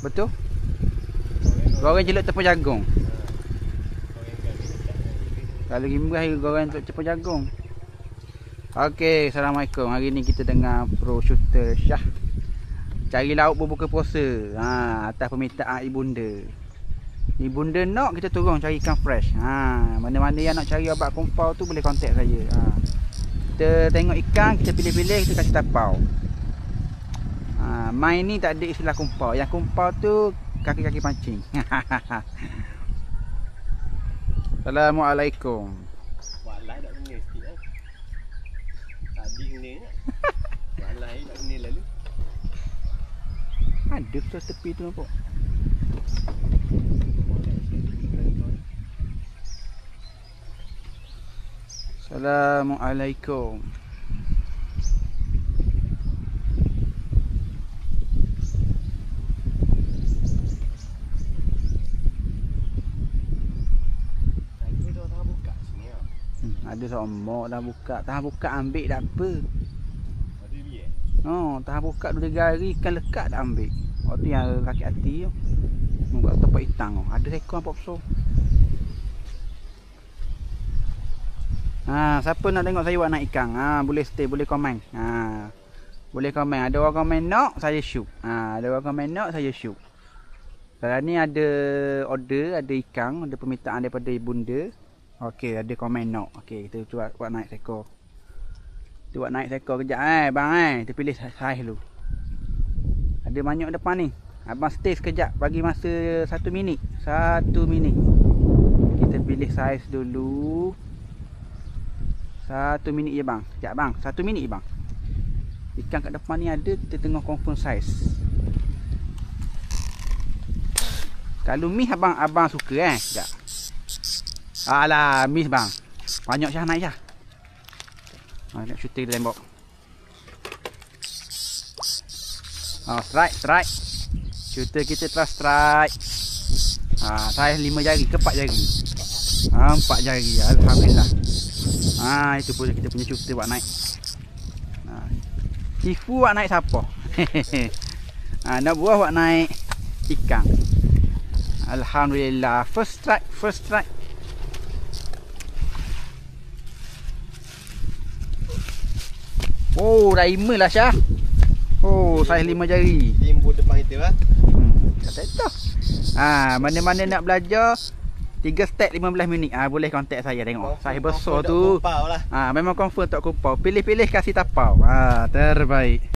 Betul? Goreng celup tepung jagung. Kalau gimbal goreng tepung jagung. Okey, Assalamualaikum. Hari ni kita dengan pro shooter Syah. Cari lauk berbuka puasa. Atas permintaan ibunda. Ibunda nak kita turun cari ikan fresh. Mana-mana yang nak cari obat kumpau tu boleh kontak saya. Kita tengok ikan, kita pilih-pilih, kita kasih tapau. Main ni tak ada istilah kumpau. Yang kumpau tu kaki-kaki pancing. Assalamualaikum. Walai tak kena sikit lah. Tadi kena je. Walai tak kena lalu. Ada tu tepi tu nampak. Assalamualaikum. Ada somok dah buka. Tahan buka ambil dah apa. Ada dia. Tahan buka 2-3 hari ikan lekat dah ambil. Waktu yang kaki hati tu. Buat tempat hitam tu. Ada seekor apa besar. Siapa nak tengok saya buat naik ikan? Boleh stay, boleh komen. Boleh komen. Ada orang komen nak, saya shoot. Ada orang komen nak, saya shoot. Sekarang ni ada order, ada ikan, ada permintaan daripada ibunda. Okey, ada komen nak. Okey, kita cuba buat naik seekor. Kita buat naik seekor kejap bang Kita pilih saiz dulu. Ada banyak depan ni. Abang stay sekejap, bagi masa 1 minit. 1 minit. Kita pilih saiz dulu. 1 minit je bang. Sekejap bang, 1 minit je bang. Ikan kat depan ni ada, kita tengok confirm saiz. Kalau miss abang suka sekejap. Alah, miss bang. Banyak Syah naik Syah. Nak shooting di tembok. Strike. Shooter kita telah strike. Saya 5 jari ke 4 jari. 4 jari. Alhamdulillah. Itu pun kita punya shooter buat naik. Sifu buat naik siapa? Nak buah buat naik ikan. Alhamdulillah. First strike. Dah 5 lah Syah. Saiz 5 jari. Timbul depan kita lah. Kata tu. Mana-mana nak belajar 3 step 15 minit. Boleh kontak saya tengok. Saiz besar tu. Lah. Memang confirm tak kumpau. Pilih-pilih kasih tapau. Terbaik.